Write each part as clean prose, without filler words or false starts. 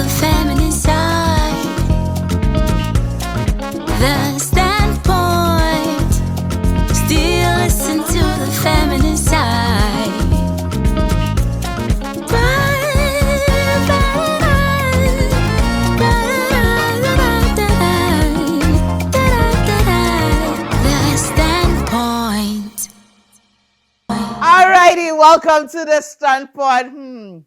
the feminine side. The standpoint. Still listen to the feminine side. The standpoint. Alrighty, welcome to the standpoint.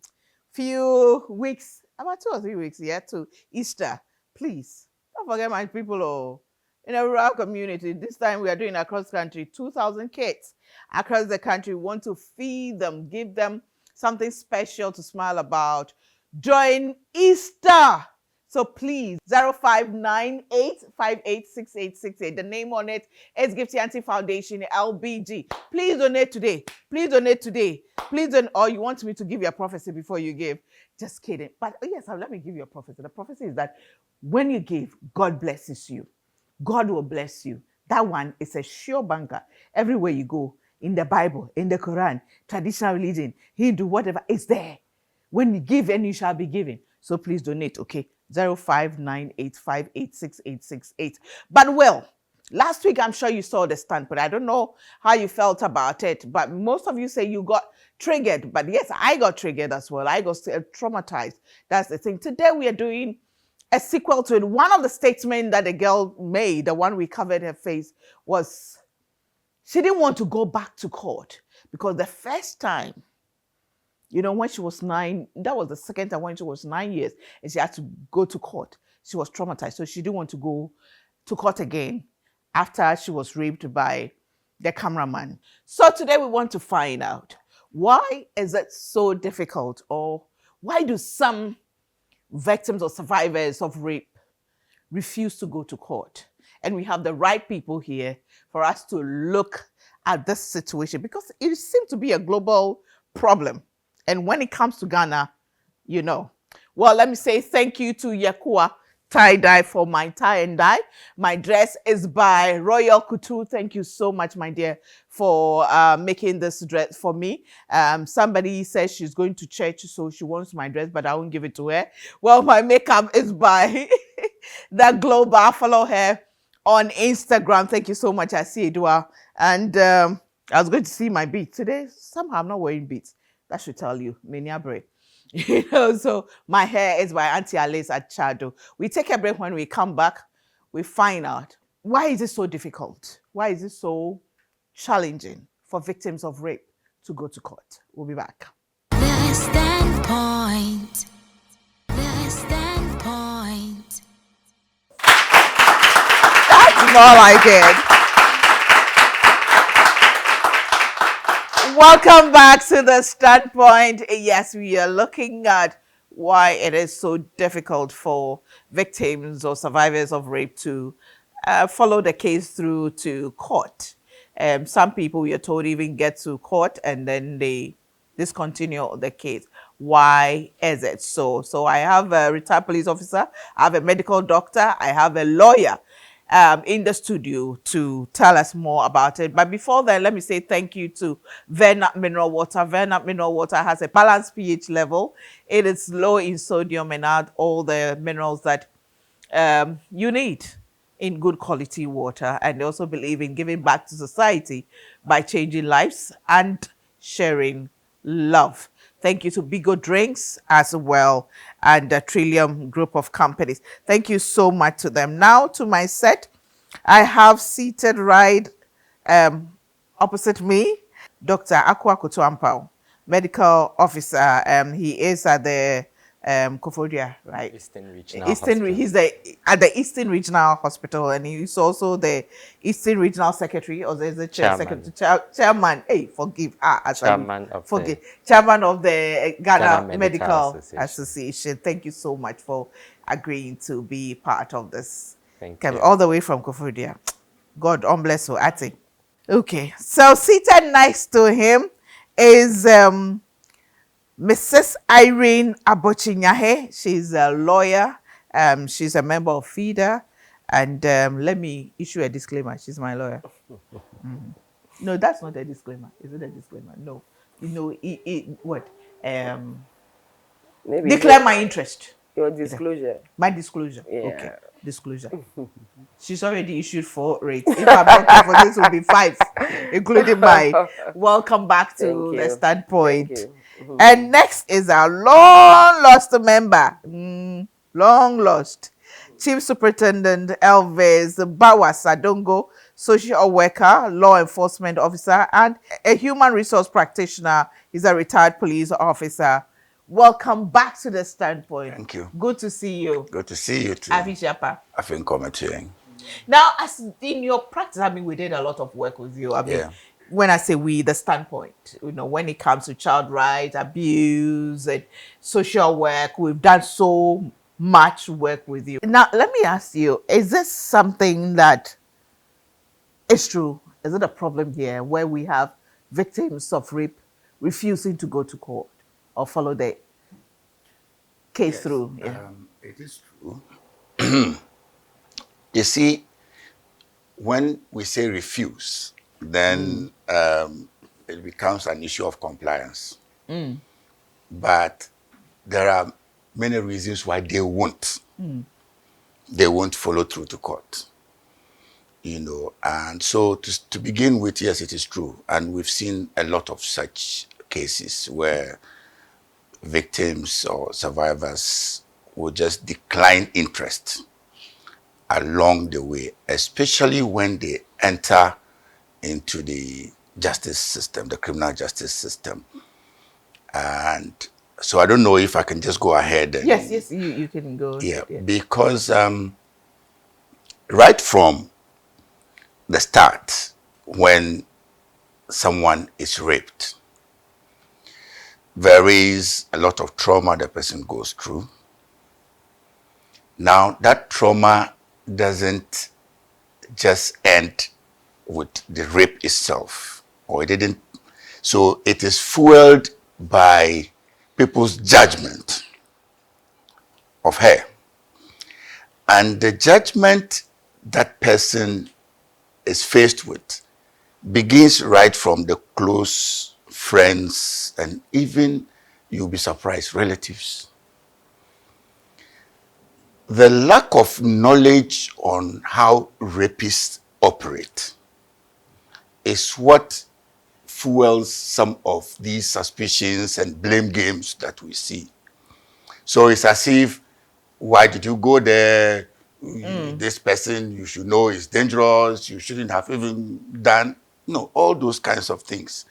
Few weeks, about 2 or 3 weeks, to Easter. Please don't forget my people. In a rural community, this time we are doing across country, 2,000 kids across the country. We want to feed them, give them something special to smile about during Easter. So please, 0598586868. The name on it is Gifty Foundation, LBG. Please donate today. Please donate today. Please don't, or you want me to give you a prophecy before you give. Just kidding. But yes, let me give you a prophecy. The prophecy is that when you give, God blesses you. God will bless you. That one is a sure banker. Everywhere you go, in the Bible, in the Quran, traditional religion, Hindu, whatever, it's there. When you give, and you shall be given. So please donate, okay? 0598586868. But well, last week I'm sure you saw the stand, but I don't know how you felt about it. But most of you say you got triggered. But yes, I got triggered as well. I got traumatized. That's the thing. Today we are doing a sequel to it. One of the statements that the girl made, the one we covered her face, was she didn't want to go back to court because the first time, when she was 9, that was the second time when she was 9 years and she had to go to court. She was traumatized. So she didn't want to go to court again after she was raped by the cameraman. So today we want to find out, why is it so difficult, or why do some victims or survivors of rape refuse to go to court? And we have the right people here for us to look at this situation because it seems to be a global problem. And when it comes to Ghana, Well, let me say thank you to Yakua Tie-Dye for my tie and dye. My dress is by Royal Couture. Thank you so much, my dear, for making this dress for me. Somebody says she's going to church, so she wants my dress, but I won't give it to her. Well, my makeup is by The Global. Follow her on Instagram. Thank you so much. I see it well. And I was going to see my beats today. Somehow I'm not wearing beats. That should tell you, Minya break. So my hair is by Auntie Alice at Chado. We take a break. When we come back, we find out, why is it so difficult? Why is it so challenging for victims of rape to go to court? We'll be back. The standpoint. The standpoint. That's more like it. Welcome back to the standpoint. Yes, we are looking at why it is so difficult for victims or survivors of rape to follow the case through to court. Some people, we are told, even get to court and then they discontinue the case. Why is it so? So I have a retired police officer, I have a medical doctor, I have a lawyer in the studio to tell us more about it. But before then, let me say thank you to Vernut Mineral Water. Vernut Mineral Water has a balanced pH level. It is low in sodium and add all the minerals that you need in good quality water. And they also believe in giving back to society by changing lives and sharing love. Thank you to Bigo Drinks as well, and the Trillium Group of companies. Thank you so much to them. Now to my set, I have seated right opposite me, Dr. Akua Kutuampao, medical officer. He is at the Kofodia, right? Eastern Regional Hospital. He's at the Eastern Regional Hospital, and he's also the Eastern Regional Secretary, or is the Chairman. Chairman. Hey, forgive. Chairman of the Ghana Medical Association. Thank you so much for agreeing to be part of this. Thank you. All the way from Kofodia. God bless you, Ati. Okay, so seated next to him is Mrs. Irene Abochinyahe. She's a lawyer. She's a member of FIDA. And let me issue a disclaimer. She's my lawyer. No, that's not a disclaimer. Is it a disclaimer? No. What? Maybe Declare my interest. Your disclosure. My disclosure. Yeah. Okay. Disclosure. She's already issued 4 rates. If I'm not careful, this will be 5, including mine. Welcome back to Thank the you. Standpoint. Thank you. And next is our long lost member. Long lost. Chief Superintendent Elvis Bawa Sadongo, social worker, law enforcement officer, and a human resource practitioner. He's a retired police officer. Welcome back to the Standpoint. Thank you. Good to see you. Good to see you too. Avishapa. I think coming. Now, as in your practice, I mean, we did a lot of work with you. I mean, Yeah. when I say we, the Standpoint, when it comes to child rights, abuse, and social work, we've done so much work with you. Now, let me ask you, is this something that is true? Is it a problem here where we have victims of rape refusing to go to court or follow the case through? Yeah. It is true. You see, when we say refuse, then it becomes an issue of compliance. But there are many reasons why they won't. They won't follow through to court. And so to begin with, yes, it is true. And we've seen a lot of such cases where victims or survivors will just decline interest along the way, especially when they enter into the justice system, the criminal justice system. And so I don't know if I can just go ahead. And, Yes, you can go. Yeah, ahead, because right from the start, when someone is raped, there is a lot of trauma the person goes through. Now, that trauma doesn't just end with the rape itself, or it didn't. So it is fueled by people's judgment of her. And the judgment that person is faced with begins right from the close friends and even, you'll be surprised, relatives. The lack of knowledge on how rapists operate is what fuels some of these suspicions and blame games that we see. So it's as if, why did you go there? This person you should know is dangerous. You shouldn't have even done. No, all those kinds of things.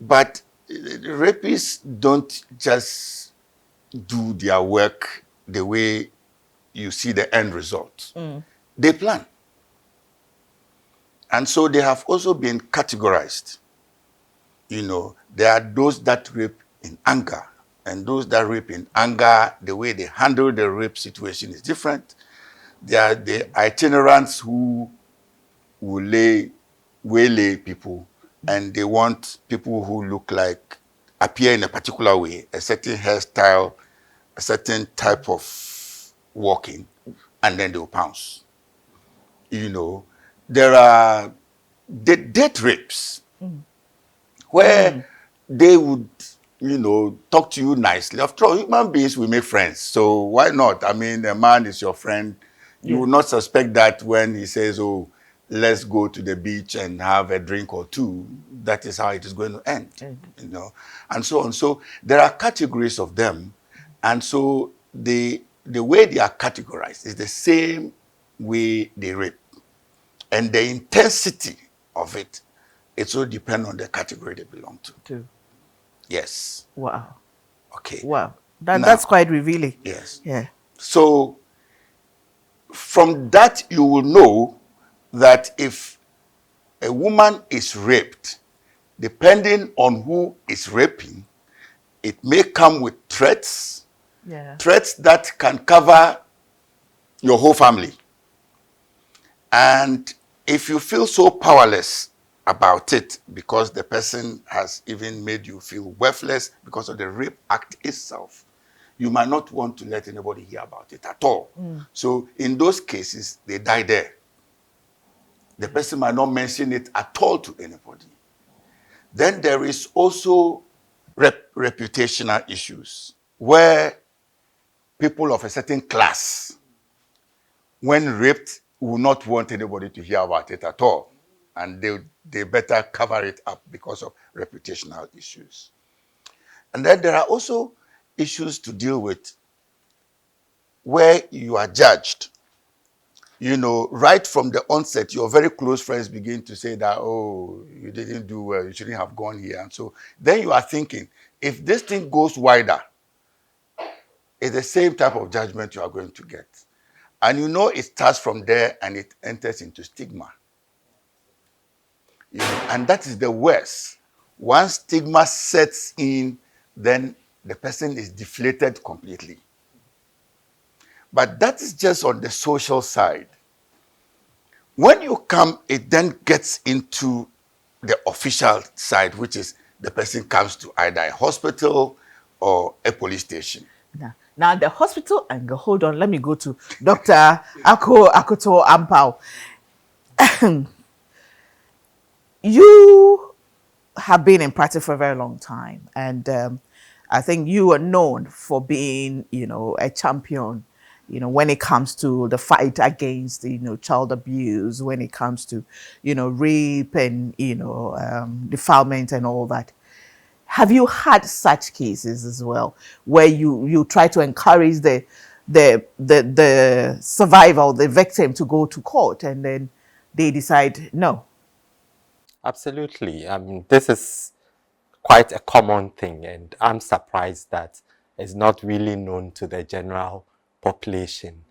But rapists don't just do their work the way you see the end result. They plan. And so they have also been categorized. There are those that rape in anger, and those that rape in anger, the way they handle the rape situation is different. There are the itinerants who will waylay people, and they want people who appear in a particular way, a certain hairstyle, a certain type of walking, and then they'll pounce. There are the death rapes where they would, talk to you nicely. After all, human beings, we make friends. So why not? I mean, a man is your friend. You will not suspect that when he says, oh, let's go to the beach and have a drink or two. That is how it is going to end, and so on. So there are categories of them. And so the way they are categorized is the same way they rape. And the intensity of it all depends on the category they belong to. Yes. Wow. Okay. Wow. That's quite revealing. Yes. Yeah. So from that, you will know that if a woman is raped, depending on who is raping, it may come with threats, threats that can cover your whole family. And if you feel so powerless about it because the person has even made you feel worthless because of the rape act itself, you might not want to let anybody hear about it at all. So in those cases, they die there. The person might not mention it at all to anybody. Then there is also reputational issues where people of a certain class, when raped, will not want anybody to hear about it at all. And they better cover it up because of reputational issues. And then there are also issues to deal with where you are judged. You know, right from the onset, your very close friends begin to say that, oh, you didn't do well, you shouldn't have gone here. And so then you are thinking, if this thing goes wider, it's the same type of judgment you are going to get. And you know it starts from there and it enters into stigma. You know, and that is the worst. Once stigma sets in, then the person is deflated completely. But that is just on the social side. When you come, it then gets into the official side, which is the person comes to either a hospital or a police station. Now the hospital angle, hold on, let me go to Dr. Akoto Ampao. You have been in practice for a very long time, and I think you are known for being, a champion, when it comes to the fight against, child abuse, when it comes to, rape and, defilement and all that. Have you had such cases as well, where you try to encourage the survivor, the victim, to go to court, and then they decide no? Absolutely. I mean, this is quite a common thing, and I'm surprised that it's not really known to the general population.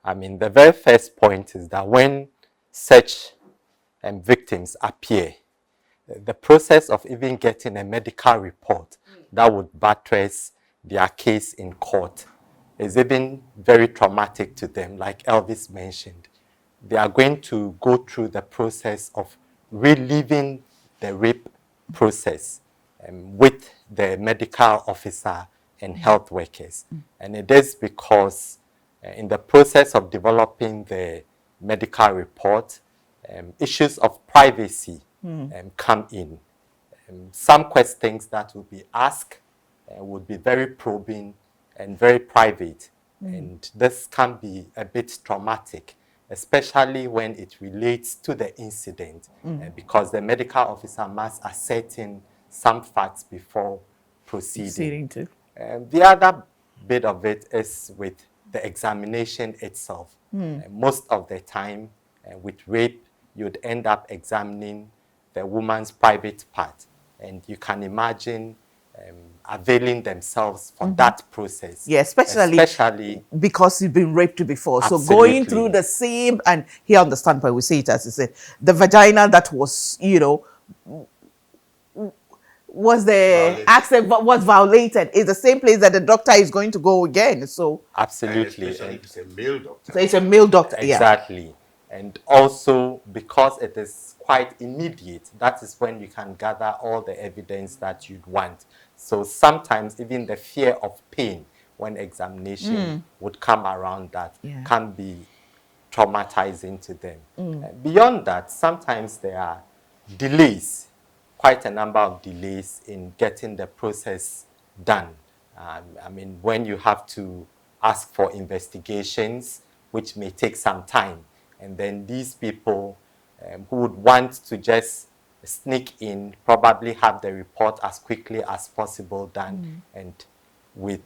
I mean, the very first point is that when such victims appear, the process of even getting a medical report that would buttress their case in court is even very traumatic to them, like Elvis mentioned. They are going to go through the process of reliving the rape process with the medical officer and health workers. And it is because in the process of developing the medical report, issues of privacy come in. Some questions that will be asked would be very probing and very private. And this can be a bit traumatic, especially when it relates to the incident, because the medical officer must ascertain some facts before proceeding. The other bit of it is with the examination itself. Most of the time, with rape, you'd end up examining the woman's private part. And you can imagine availing themselves for that process. Yeah, especially because you've been raped before. Absolutely. So going through the same, and here on the standpoint, we say it as you said, the vagina that was, was the accent was violated is the same place that the doctor is going to go again. So absolutely. Especially if it's a male doctor. So it's a male doctor. Exactly. Yeah. And also because it is quite immediate, that is when you can gather all the evidence that you'd want. So sometimes even the fear of pain when examination would come around that can be traumatizing to them. Beyond that, sometimes there are delays, quite a number of delays in getting the process done. I mean, when you have to ask for investigations, which may take some time, and then these people who would want to just sneak in probably have the report as quickly as possible done, and would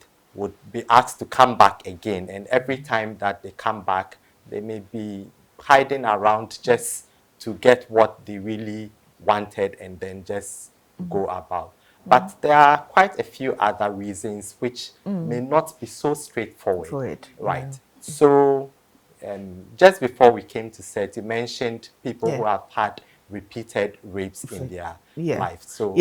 be asked to come back again. And every time that they come back, they may be hiding around just to get what they really wanted and then just go about. But there are quite a few other reasons which may not be so straightforward. Right. So just before we came to set, you mentioned people who have had repeated rapes in their life. So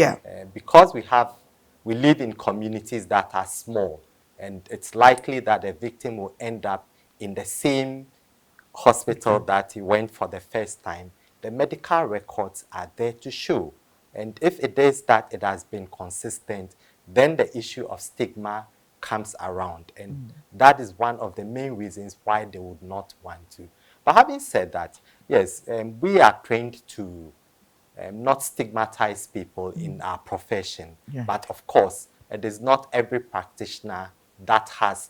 because we live in communities that are small, and it's likely that the victim will end up in the same hospital that he went for the first time, the medical records are there to show. And if it is that it has been consistent, then the issue of stigma comes around. And that is one of the main reasons why they would not want to. But having said that, yes, we are trained to not stigmatize people in our profession. But of course, it is not every practitioner that has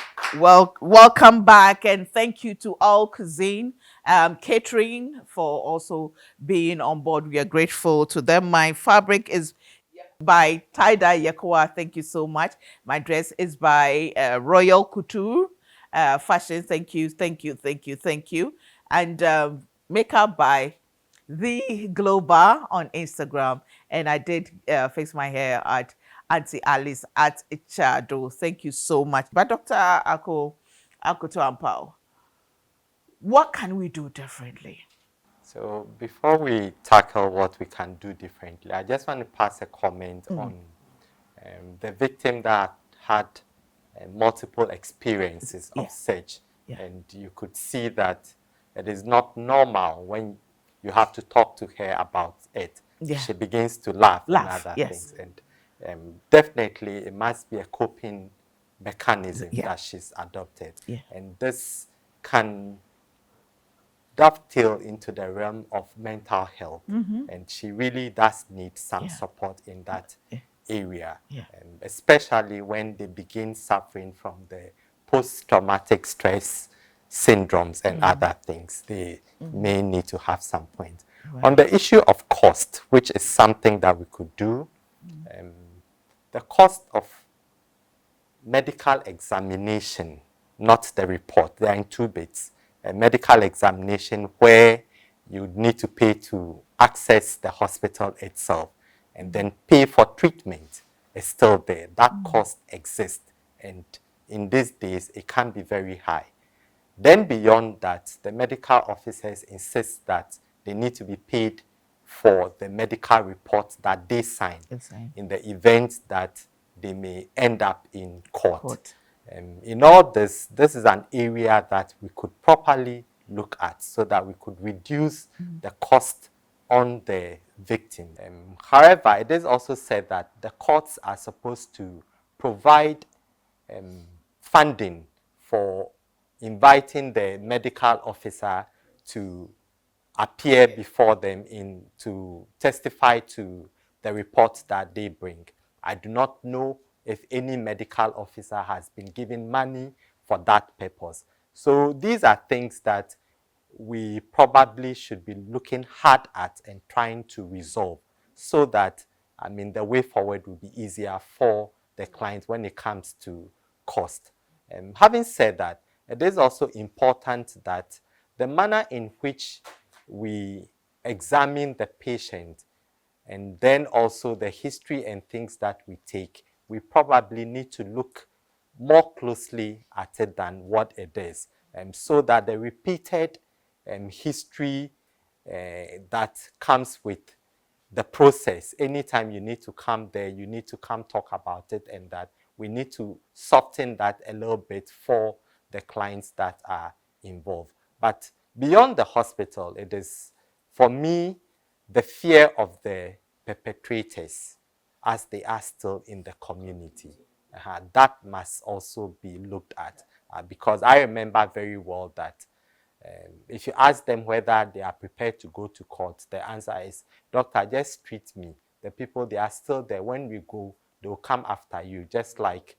Well, welcome back, and thank you to All Cuisine Catering for also being on board. We are grateful to them. My fabric is by Tie-Dye Yekoa. Thank you so much. My dress is by Royal Couture Fashion. Thank you, thank you, thank you, thank you. And makeup by The Global on Instagram. And I did fix my hair at Auntie Alice at Ichado. Thank you so much. But Dr. Akoto Ampao, what can we do differently? So before we tackle what we can do differently, I just want to pass a comment on the victim that had multiple experiences Yeah. of such. Yeah. And you could see that it is not normal when you have to talk to her about it. Yeah. She begins to laugh and Laugh, other yes. things. And definitely it must be a coping mechanism Yeah. that she's adopted. Yeah. And this can dovetail into the realm of mental health. And she really does need some support in that area, especially when they begin suffering from the post-traumatic stress syndromes and other things. They may need to have some point. Right. On the issue of cost, which is something that we could do, the cost of medical examination, not the report. They are in two bits. A medical examination where you need to pay to access the hospital itself and then pay for treatment is still there. That cost exists, and in these days it can be very high. Then beyond that, the medical officers insist that they need to be paid for the medical report that they sign in the event that they may end up in court. In all this, this is an area that we could properly look at so that we could reduce the cost on the victim. However, it is also said that the courts are supposed to provide funding for inviting the medical officer to appear before them to testify to the reports that they bring. I do not know if any medical officer has been given money for that purpose. So these are things that we probably should be looking hard at and trying to resolve so that, I mean, the way forward will be easier for the client when it comes to cost. Having said that, it is also important that the manner in which we examine the patient and then also the history and things that we take, we probably need to look more closely at it than what it is, so that the repeated history that comes with the process, anytime you need to come there, you need to come talk about it, and that we need to soften that a little bit for the clients that are involved. But beyond the hospital, it is, for me, the fear of the perpetrators as they are still in the community. That must also be looked at, because I remember very well that if you ask them whether they are prepared to go to court, the answer is, doctor, just treat me. The people, they are still there. When we go, they will come after you, just like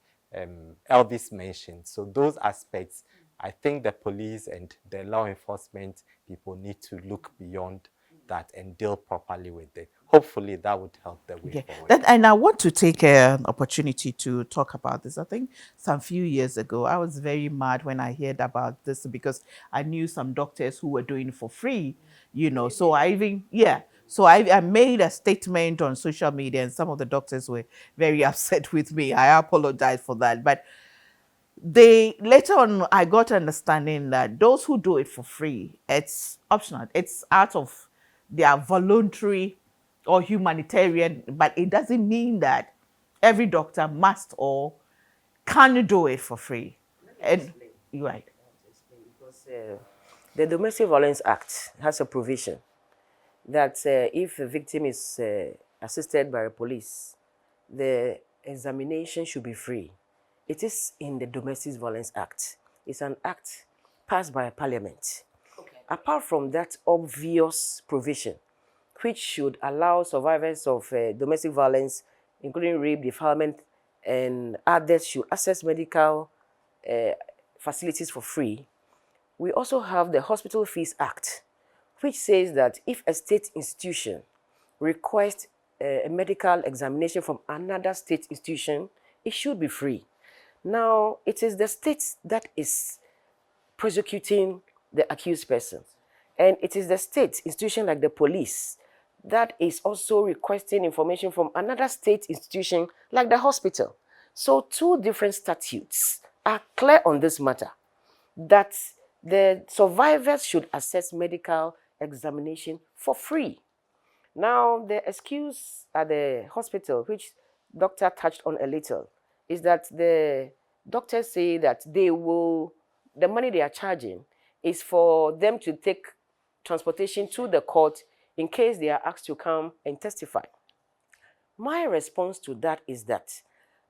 Elvis mentioned. So those aspects, I think the police and the law enforcement people need to look beyond that and deal properly with it. Hopefully that would help the way forward. And I want to take an opportunity to talk about this. I think some few years ago, I was very mad when I heard about this because I knew some doctors who were doing it for free, you know. So I even, so I made a statement on social media, and some of the doctors were very upset with me. I apologize for that. But they later on, I got understanding that those who do it for free, it's optional. It's out of their voluntary or humanitarian, but it doesn't mean that every doctor must or can do it for free. And you're right. Because the Domestic Violence Act has a provision that if a victim is assisted by the police, the examination should be free. It is in the Domestic Violence Act. It's an act passed by Parliament. Okay. Apart from that obvious provision, which should allow survivors of domestic violence, including rape, defilement, and others, should access medical facilities for free, we also have the Hospital Fees Act, which says that if a state institution requests a medical examination from another state institution, it should be free. Now, it is the state that is prosecuting the accused person. And it is the state institution like the police that is also requesting information from another state institution like the hospital. So two different statutes are clear on this matter, that the survivors should access medical examination for free. Now, the excuse at the hospital, which doctor touched on a little, is that the doctors say that the money they are charging is for them to take transportation to the court in case they are asked to come and testify. My response to that is that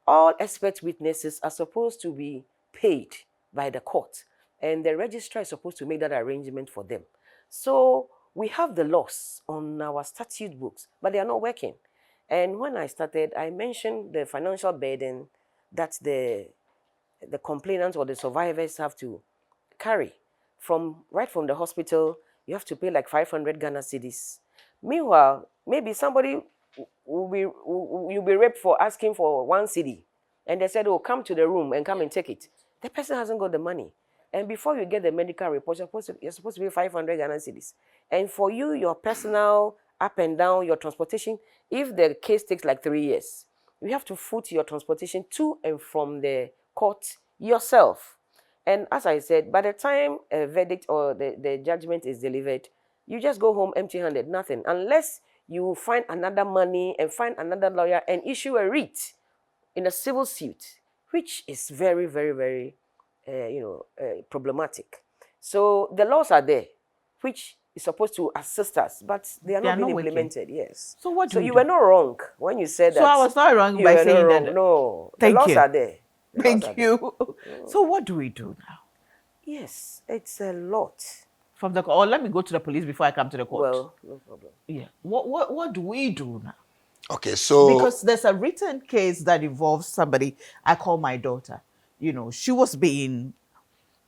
all expert witnesses are supposed to be paid by the court, and the registrar is supposed to make that arrangement for them. So we have the laws on our statute books, but they are not working. And when I started, I mentioned the financial burden that the complainants or the survivors have to carry. Right from the hospital, you have to pay like 500 Ghana cedis. Meanwhile, maybe somebody you'll be raped for asking for 1 cedi, and they said, "Oh, come to the room and come and take it." The person hasn't got the money, and before you get the medical report, you're supposed to pay 500 Ghana cedis. And for you, your personal up and down, your transportation, if the case takes like 3 years, you have to foot your transportation to and from the court yourself. And as I said, by the time a verdict or the judgment is delivered, you just go home empty-handed, nothing, unless you find another money and find another lawyer and issue a writ in a civil suit, which is very, very, very, problematic. So the laws are there, which is supposed to assist us, but they are not being implemented. Yes. So what do we you do? were not wrong when you said that. So I was not wrong you by were saying not wrong. that. No, Thank the laws you. are there. The laws are Thank there. you. So what do we do now? Yes, it's a lot. From the or let me go to the police before I come to the court. Well, no problem. Yeah. What do we do now? Okay, so Because there's a written case that involves somebody. I call my daughter. She was being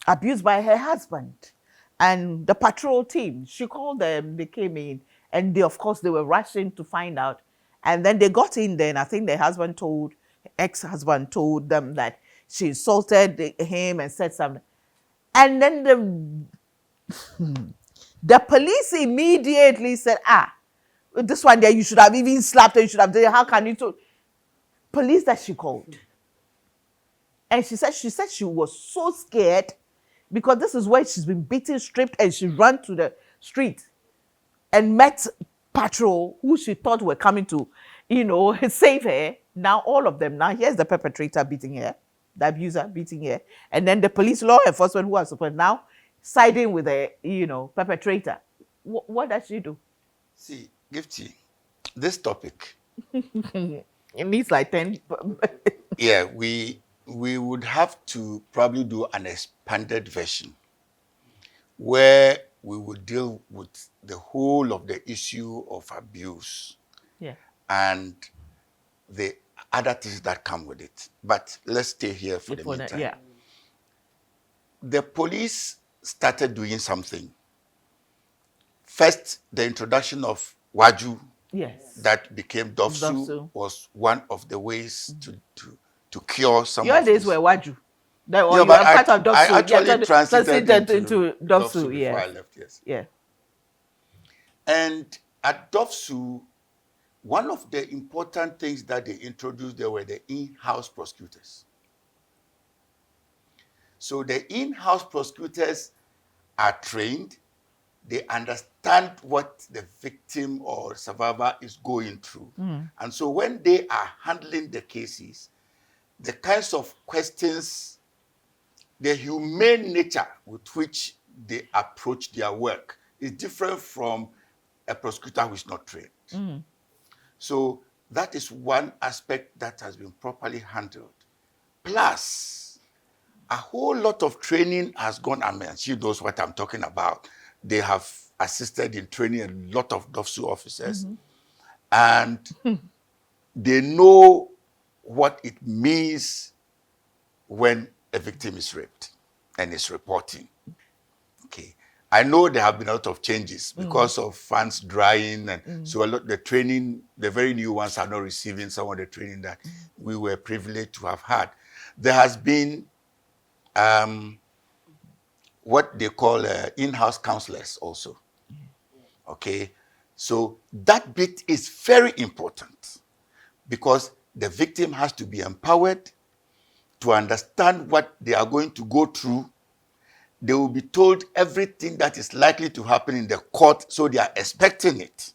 abused by her husband, and the patrol team. She called them. They came in, and of course they were rushing to find out. And then they got in there, and I think the ex-husband told them that she insulted him and said something. And then the police immediately said, this one there, you should have even slapped her, you should have done it. How can you do? Police that she called. And she said she was so scared because this is where she's been beaten, stripped, and she ran to the street and met patrol who she thought were coming to, save her. Now all of them, now here's the perpetrator beating her, the abuser beating her, and then the police law enforcement who are supposed now siding with the, perpetrator. What does she do? see, Gifty, this topic, It needs like 10. yeah, we would have to probably do an expanded version where we would deal with the whole of the issue of abuse Yeah. and the other things that come with it. But let's stay here for the Before that, meantime. yeah. The police started doing something. First, the introduction of Waju Yes. that became Dofsu Dofsu. was one of the ways to cure some Your of days this. were Waju. That, or Yeah, you but were part of Dofsu. I actually Yeah, transited into Dofsu. before Yeah. I left, yes. Yeah. And at Dofsu, one of the important things that they introduced there were the in-house prosecutors. So the in-house prosecutors are trained, they understand what the victim or survivor is going through. And so when they are handling the cases, the kinds of questions, the humane nature with which they approach their work is different from a prosecutor who is not trained. So that is one aspect that has been properly handled. Plus, a whole lot of training has gone. I mean, she knows what I'm talking about. They have assisted in training a lot of DOFSU officers, and they know what it means when a victim is raped. and is reporting. Okay. I know there have been a lot of changes because of funds drying, and so a lot the training, the very new ones are not receiving some of the training that we were privileged to have had. There has been what they call in-house counselors also. Okay, so that bit is very important because the victim has to be empowered to understand what they are going to go through. They will be told everything that is likely to happen in the court, so they are expecting it.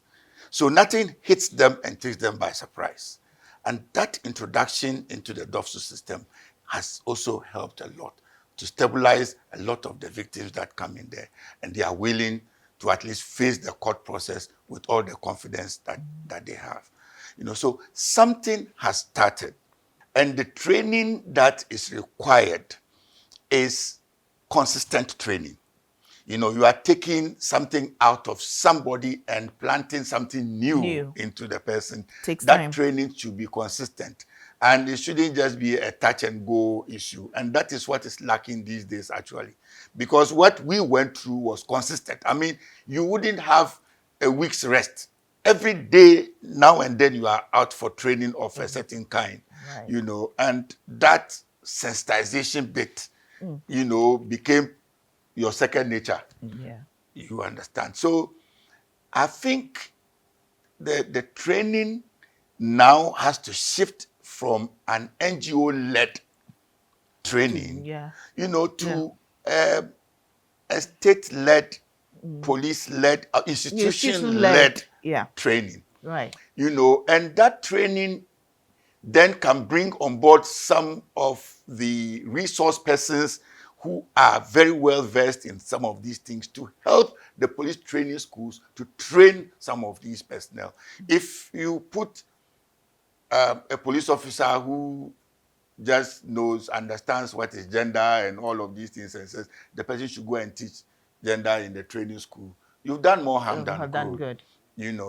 So nothing hits them and takes them by surprise. And that introduction into the DOFSU system has also helped a lot to stabilize a lot of the victims that come in there. And they are willing to at least face the court process with all the confidence that they have. So something has started. And the training that is required is consistent training. You are taking something out of somebody and planting something new into the person. Takes that time. Training should be consistent. And it shouldn't just be a touch and go issue. And that is what is lacking these days, actually. Because what we went through was consistent. I mean, you wouldn't have a week's rest. Every day, now and then, you are out for training of a certain kind. Right. And that sensitization bit, became your second nature. Yeah. You understand? So I think the training now has to shift from an NGO-led training, to a state-led, police-led, institution-led training. Right. And that training then can bring on board some of the resource persons who are very well versed in some of these things to help the police training schools to train some of these personnel. If you put a police officer who just understands what is gender and all of these things and says the person should go and teach gender in the training school, you've done more harm than good.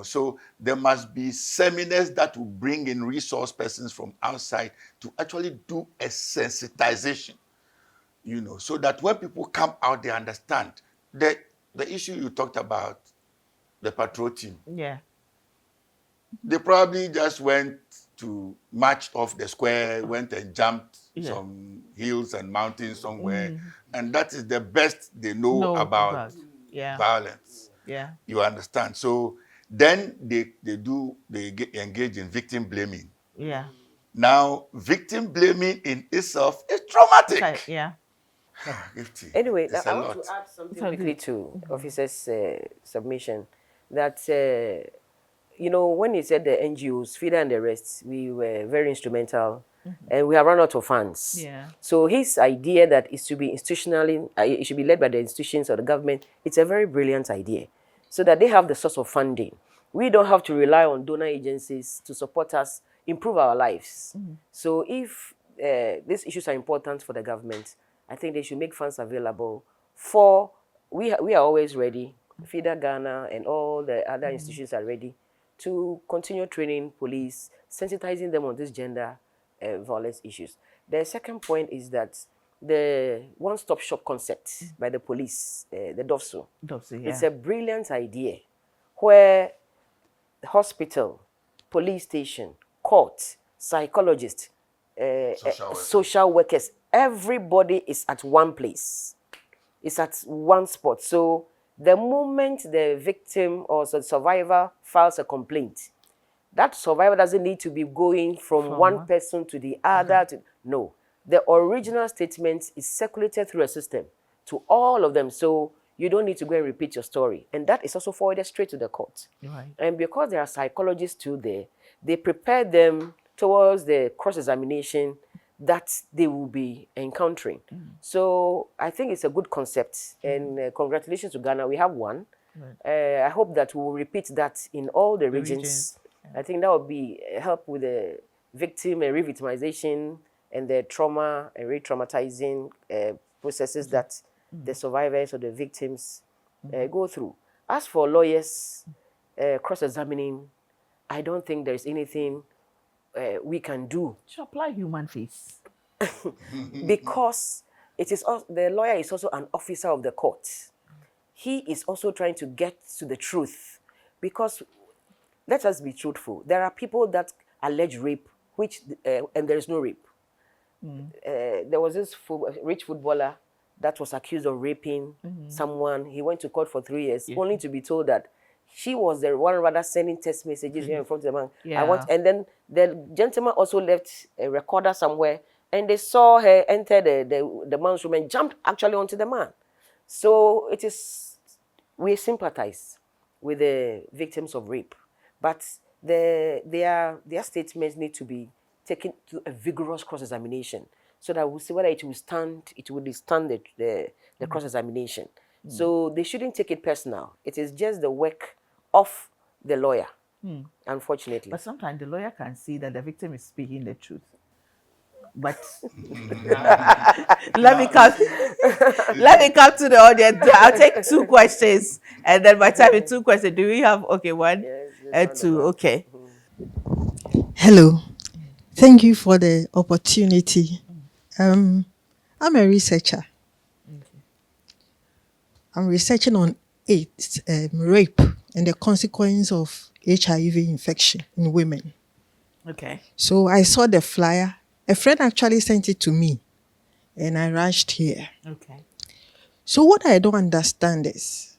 So there must be seminars that will bring in resource persons from outside to actually do a sensitization, so that when people come out, they understand. The issue you talked about, the patrol team. Yeah. They probably just went to march off the square, went and jumped some hills and mountains somewhere, and that is the best they know about violence. Yeah. You understand? So then they engage in victim blaming. Yeah. Now, victim blaming in itself is traumatic. Okay, yeah. Gifty. Anyway, It's I a want lot. to add something quickly to officer's submission. That, when he said the NGOs, FIDA and the rest, we were very instrumental, and we have run out of funds. Yeah. So his idea that it should be institutionally, it should be led by the institutions or the government, it's a very brilliant idea, so that they have the source of funding. We don't have to rely on donor agencies to support us improve our lives. So if these issues are important for the government, I think they should make funds available for, we are always ready, FIDA Ghana and all the other institutions are ready to continue training police, sensitizing them on this gender violence issues. The second point is that the one-stop shop concept by the police, the DOFSU, it's a brilliant idea where the hospital, police station, court, psychologist, social workers, everybody is at one place. It's at one spot. So the moment the victim or the survivor files a complaint, that survivor doesn't need to be going from one person to the other. No. The original statement is circulated through a system to all of them. So you don't need to go and repeat your story. And that is also forwarded straight to the court. Right. And because there are psychologists too there, they prepare them towards the cross-examination that they will be encountering. So I think it's a good concept. And congratulations to Ghana. We have one. Right. I hope that we will repeat that in all the regions. I think that will be help with the victim and re-victimization and the trauma and re-traumatizing processes that the survivors or the victims go through. As for lawyers cross-examining, I don't think there's anything we can do. To apply human face. Because it is the lawyer is also an officer of the court. He is also trying to get to the truth, because let us be truthful. There are people that allege rape, which and there is no rape. There was this rich footballer that was accused of raping someone. He went to court for 3 years, only to be told that she was the one rather sending text messages here in front of the man. Yeah. And then the gentleman also left a recorder somewhere, and they saw her enter the man's room and jumped actually onto the man. So it is, we sympathize with the victims of rape, but their statements need to be taken to a vigorous cross-examination, so that we'll see whether it will withstand the cross-examination. So they shouldn't take it personal. It is just the work of the lawyer, unfortunately. But sometimes the lawyer can see that the victim is speaking the truth. But let me come to the audience. I'll take 2 questions, and then by the time with 2 questions, do we have one and 2? Okay. Hello. Thank you for the opportunity. I'm a researcher. I'm researching on AIDS, rape, and the consequence of HIV infection in women. Okay. So I saw the flyer. A friend actually sent it to me, and I rushed here. Okay. So what I don't understand is,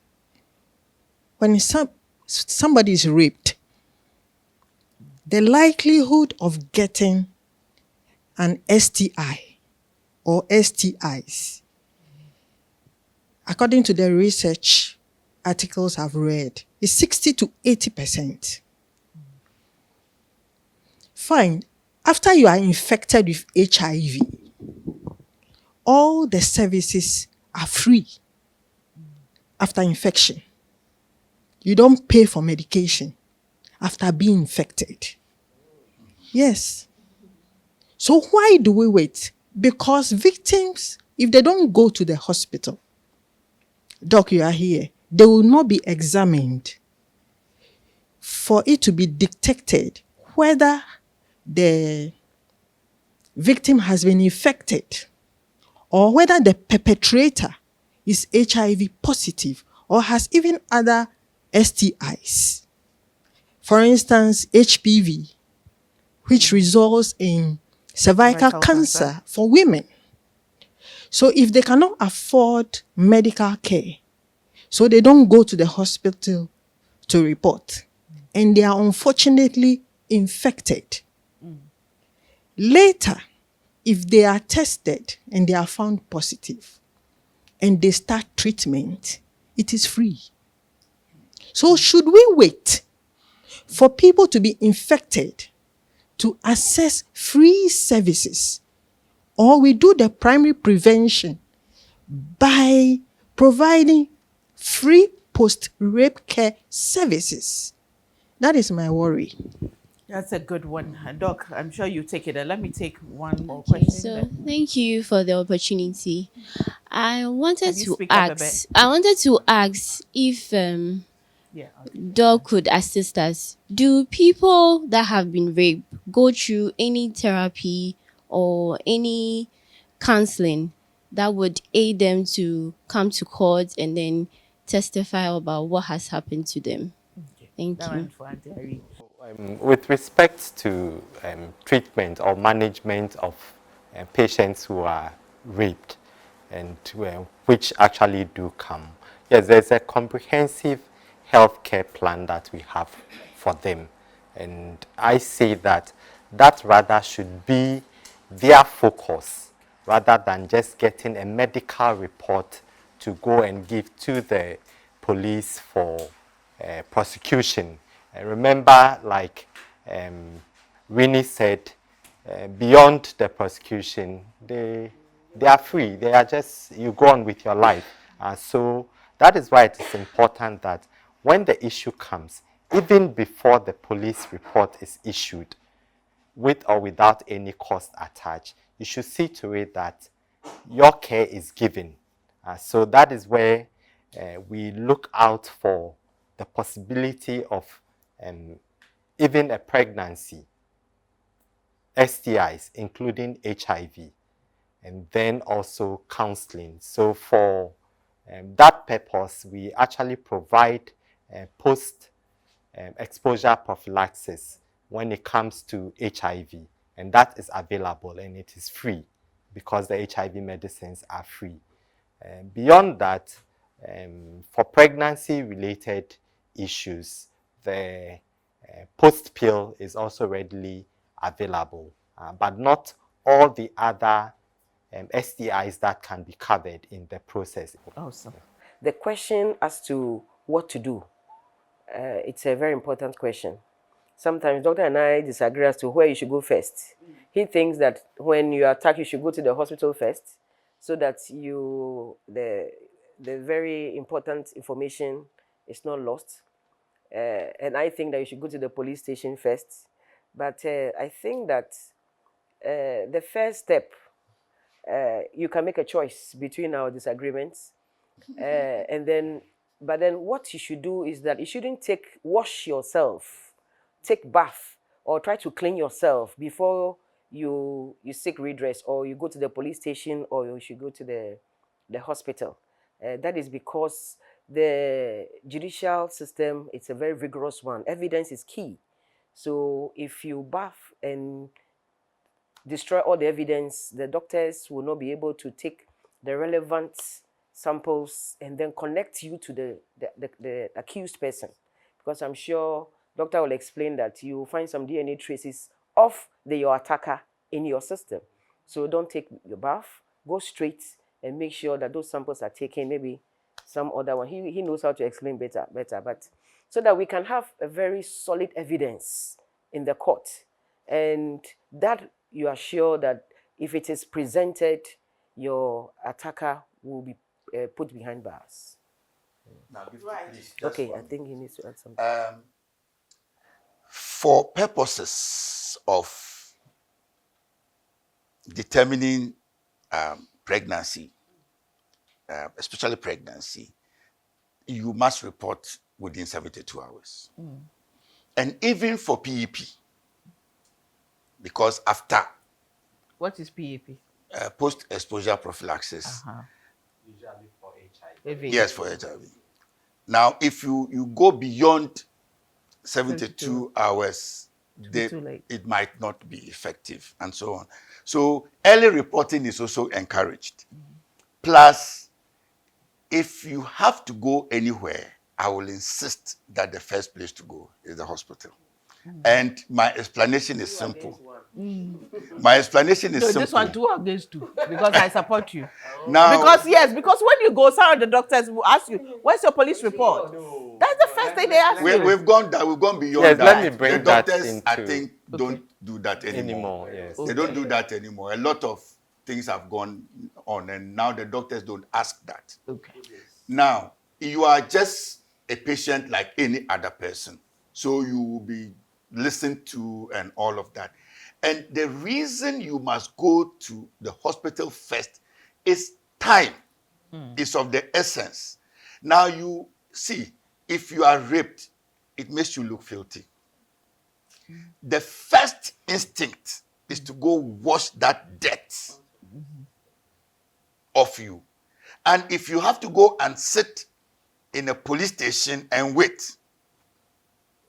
when somebody is raped, the likelihood of getting an STI or STIs, according to the research articles I've read, is 60 to 80%. Fine. After you are infected with HIV, all the services are free after infection. You don't pay for medication after being infected. Yes. So why do we wait? Because victims, if they don't go to the hospital, doc, you are here, they will not be examined for it to be detected whether the victim has been infected or whether the perpetrator is HIV positive or has even other STIs. For instance, HPV, which results in cervical cancer for women. So if they cannot afford medical care, so they don't go to the hospital to report, and they are unfortunately infected. Later, if they are tested and they are found positive and they start treatment, it is free. So should we wait for people to be infected to access free services, or we do the primary prevention by providing free post-rape care services? That is my worry. That's a good one. Doc, I'm sure you take it. Let me take one more question. So thank you for the opportunity. I wanted Can you to speak up a bit? ask if Yeah. Okay. Doc could assist us. Do people that have been raped go through any therapy or any counseling that would aid them to come to court and then testify about what has happened to them? Thank That you. one for Auntie Irene. With respect to treatment or management of patients who are raped and which actually do come, yes, there's a comprehensive healthcare plan that we have for them. And I say that rather should be their focus rather than just getting a medical report to go and give to the police for prosecution. Remember, like Winnie said, beyond the prosecution, they are free. They are just, you go on with your life. So that is why it is important that when the issue comes, even before the police report is issued, with or without any cost attached, you should see to it that your care is given. So that is where we look out for the possibility of even a pregnancy, STIs, including HIV. and then also counseling. So for that purpose, we actually provide post-exposure prophylaxis when it comes to HIV, and that is available and it is free because the HIV medicines are free. Beyond that, for pregnancy-related issues, the post-pill is also readily available, but not all the other STIs that can be covered in the process. Awesome. The question as to what to do, it's a very important question. Sometimes Doctor and I disagree as to where you should go first. He thinks that when you are attacked, you should go to the hospital first, so that the very important information is not lost. And I think that you should go to the police station first. But I think that the first step, you can make a choice between our disagreements. But then what you should do is that you shouldn't wash yourself, take bath, or try to clean yourself before you seek redress, or you go to the police station, or you should go to the hospital. That is because the judicial system, it's a very rigorous one. Evidence is key. So if you bath and destroy all the evidence, the doctors will not be able to take the relevant samples and then connect you to the accused person. Because I'm sure doctor will explain that you will find some DNA traces of your attacker in your system. So don't take your bath, go straight and make sure that those samples are taken, maybe some other one. He knows how to explain better, but so that we can have a very solid evidence in the court. And that you are sure that if it is presented, your attacker will be put behind bars. Now, Gifty, please, just Okay, one I think he needs to add something. For purposes of determining pregnancy, especially pregnancy, you must report within 72 hours. And even for PEP, because after What is PEP? Post-exposure prophylaxis, Usually for HIV. yes, for HIV. Now, if you go beyond 72 hours, too late. it might not be effective, and so on. So early reporting is also encouraged. Plus, if you have to go anywhere, I will insist that the first place to go is the hospital. And my explanation is simple. My explanation is So simple. this one 2 against 2 because I support you. Now, Because when you go, some of the doctors will ask you, "Where's your police report?" That's the first thing they ask you. we've gone beyond Yes, that. let me bring the that doctors, I into- think, don't do that anymore. Yes. They don't do that anymore. A lot of things have gone on, and now the doctors don't ask that. Okay. Now, you are just a patient like any other person. So you will be listened to and all of that. And the reason you must go to the hospital first is time. Is of the essence. Now you see, if you are raped, it makes you look filthy. The first instinct is to go wash that dirt off you. And if you have to go and sit in a police station and wait,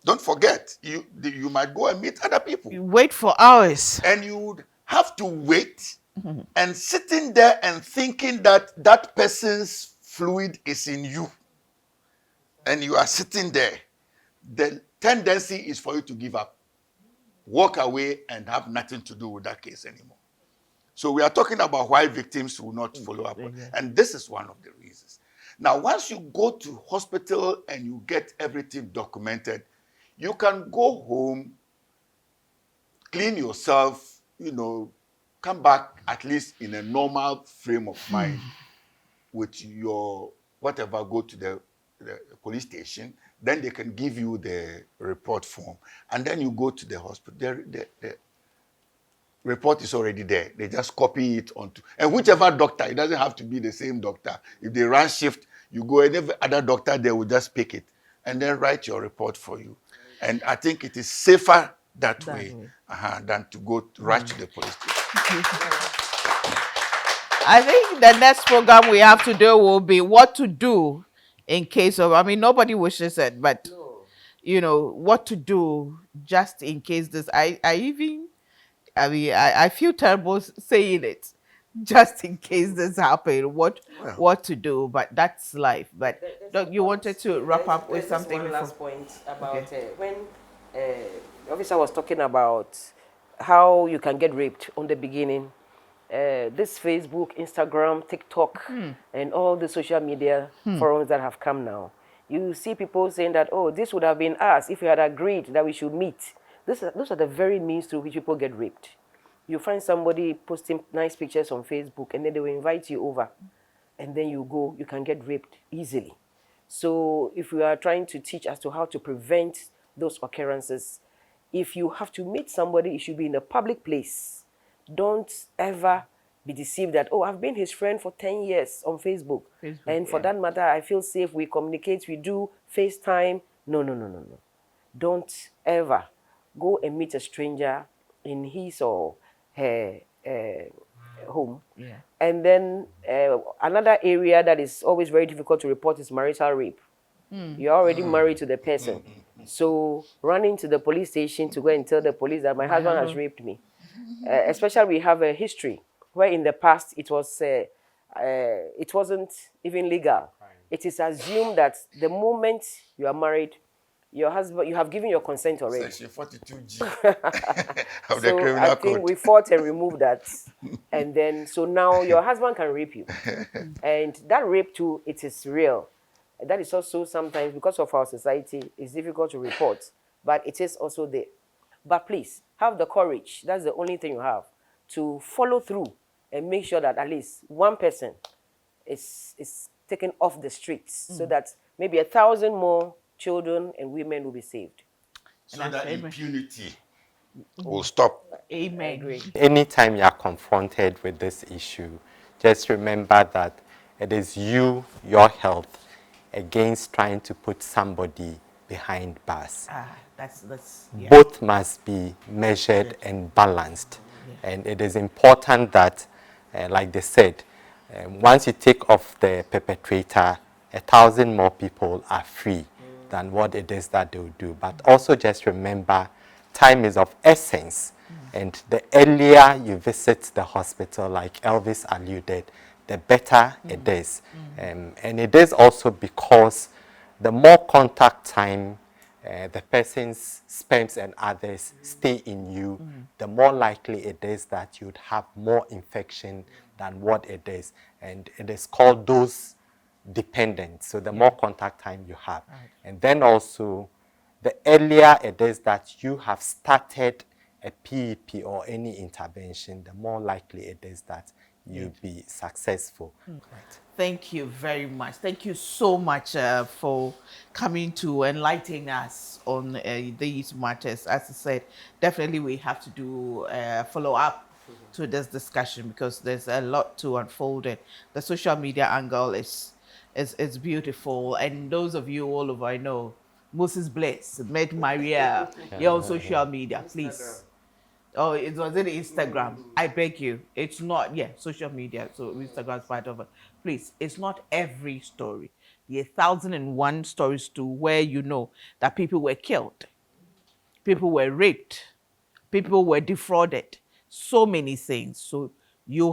don't forget, you might go and meet other people. You wait for hours. And you would have to wait and sitting there and thinking that that person's fluid is in you. And you are sitting there. The tendency is for you to give up, walk away, and have nothing to do with that case anymore. So we are talking about why victims will not follow up. And this is one of the reasons. Now, once you go to hospital and you get everything documented, you can go home, clean yourself, come back at least in a normal frame of mind with your whatever, go to the police station, then they can give you the report form. And then you go to the hospital. The report is already there. They just copy it onto, and whichever doctor, it doesn't have to be the same doctor. If they run shift, you go, and every other doctor, they will just pick it and then write your report for you. And I think it is safer that way. Than to go rush to the police station. I think the next program we have to do will be what to do in case of, I mean, nobody wishes it, but you know, what to do just in case this. I feel terrible saying it, just in case this happen. What to do? But that's life. But you wanted to wrap up with There's something one before? last point about Okay. when the officer was talking about how you can get raped on the beginning. This Facebook, Instagram, TikTok, and all the social media forums that have come now. You see people saying that, oh, this would have been us if we had agreed that we should meet. Those are the very means through which people get raped. You find somebody posting nice pictures on Facebook, and then they will invite you over, and then you go, you can get raped easily. So if we are trying to teach as to how to prevent those occurrences, if you have to meet somebody, it should be in a public place. Don't ever be deceived that, oh, I've been his friend for 10 years on Facebook. And for that matter, I feel safe, we communicate, we do FaceTime. No, no, no, no, no. Don't ever go and meet a stranger in his or her home. Yeah. And then another area that is always very difficult to report is marital rape. You're already married to the person. So running to the police station to go and tell the police that my husband has raped me. Especially we have a history where in the past it wasn't even legal. It is assumed that the moment you are married, your husband, you have given your consent already. Section 42G of the So criminal I think code. we fought and removed that. And then, so now your husband can rape you. And that rape too, it is real. That is also sometimes, because of our society, it's difficult to report. But it is also there. But please, have the courage, that's the only thing you have, to follow through and make sure that at least one person is taken off the streets so that maybe 1,000 more children and women will be saved. So that impunity will stop. Amen. Anytime you are confronted with this issue, just remember that it is you, your health, against trying to put somebody behind bars. That's yeah. Both must be measured and balanced. And it is important that, like they said, once you take off the perpetrator, 1,000 more people are free than what it is that they will do. But also just remember, time is of essence. And the earlier you visit the hospital, like Elvis alluded, the better it is. And it is also because the more contact time the person's sperms and others stay in you, the more likely it is that you'd have more infection than what it is. And it is called dose dependent. So the more contact time you have. And then also, the earlier it is that you have started a PEP or any intervention, the more likely it is that you'll be successful. Thank you very much. Thank you so much for coming to enlighten us on these matters. As I said, definitely we have to do follow up to this discussion because there's a lot to unfold. And the social media angle is beautiful. And those of you all over, I know Moses Bliss, met Maria, you're on social media, please. Oh, it was in Instagram. I beg you. It's not, social media. So Instagram is part of it. Please, it's not every story. The 1,001 stories to where you know that people were killed, people were raped, people were defrauded, so many things. So you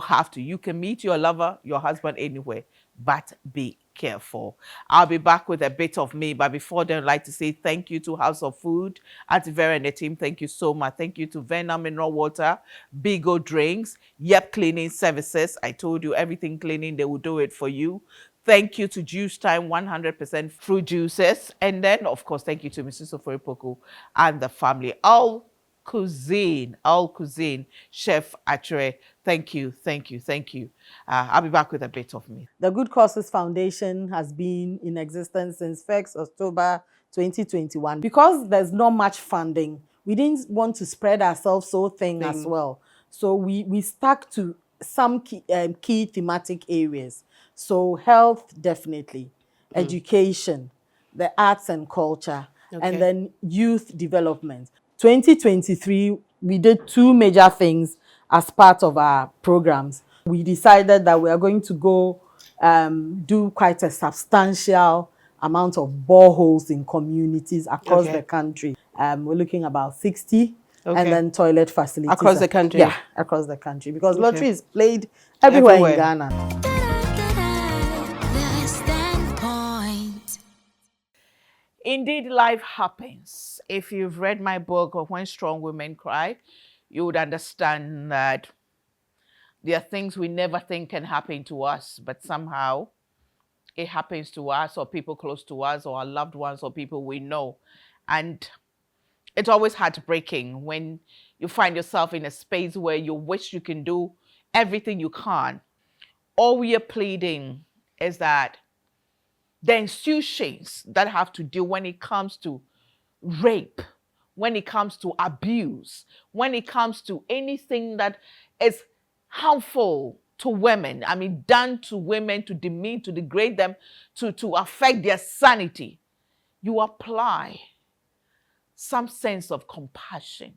can meet your lover, your husband anywhere, but be careful. I'll be back with a bit of me, but before then, I'd like to say thank you to House of Food, Auntie Vera and the team. Thank you so much. Thank you to Venom Mineral Water, Bigo Drinks, Yep Cleaning Services. I told you everything cleaning, they will do it for you. Thank you to Juice Time 100% fruit juices. And then, of course, thank you to Mrs. Soforipoku and the family. All Cuisine, Chef Atre. Thank you. I'll be back with a bit of me. The Good Causes Foundation has been in existence since 1st October 2021. Because there's not much funding, we didn't want to spread ourselves so thin as well. So we stuck to some key thematic areas. So health, definitely, education, the arts and culture, and then youth development. 2023, we did two major things as part of our programs. We decided that we are going to go do quite a substantial amount of boreholes in communities across Okay. the country. We're looking about 60, Okay. and then toilet facilities. Across the country? Yeah, across the country. Because Okay. lottery is played everywhere in Everywhere. Ghana. The Standpoint. Indeed, life happens. If you've read my book of When Strong Women Cry, you would understand that there are things we never think can happen to us, but somehow it happens to us or people close to us or our loved ones or people we know. And it's always heartbreaking when you find yourself in a space where you wish you can do everything you can. All we are pleading is that the institutions that have to do when it comes to rape, when it comes to abuse, when it comes to anything that is harmful to women, I mean, done to women to demean, to degrade them, to affect their sanity, you apply some sense of compassion,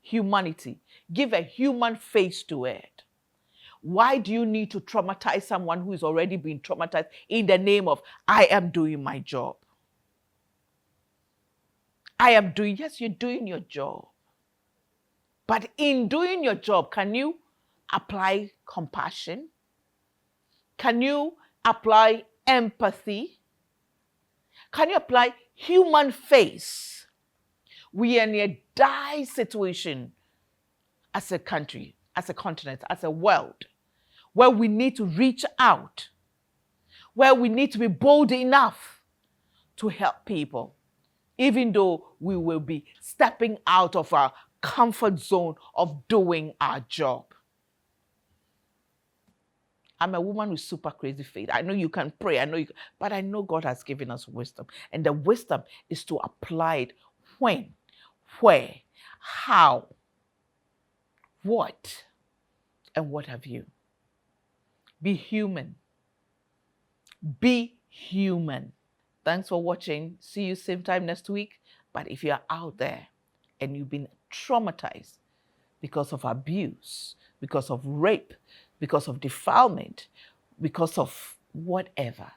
humanity, give a human face to it. Why do you need to traumatize someone who is already been traumatized in the name of, I am doing my job? I am doing, yes, you're doing your job. But in doing your job, can you apply compassion? Can you apply empathy? Can you apply human face? We are in a dire situation as a country, as a continent, as a world, where we need to reach out, where we need to be bold enough to help people, even though we will be stepping out of our comfort zone of doing our job. I'm a woman with super crazy faith. I know you can pray, I know you can, but I know God has given us wisdom. And the wisdom is to apply it when, where, how, what, and what have you. Be human. Be human. Thanks for watching. See you same time next week. But if you are out there and you've been traumatized because of abuse, because of rape, because of defilement, because of whatever,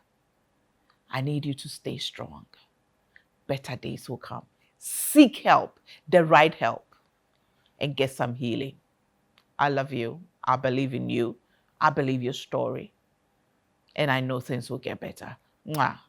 I need you to stay strong. Better days will come. Seek help, the right help, and get some healing. I love you. I believe in you. I believe your story. And I know things will get better. Mwah.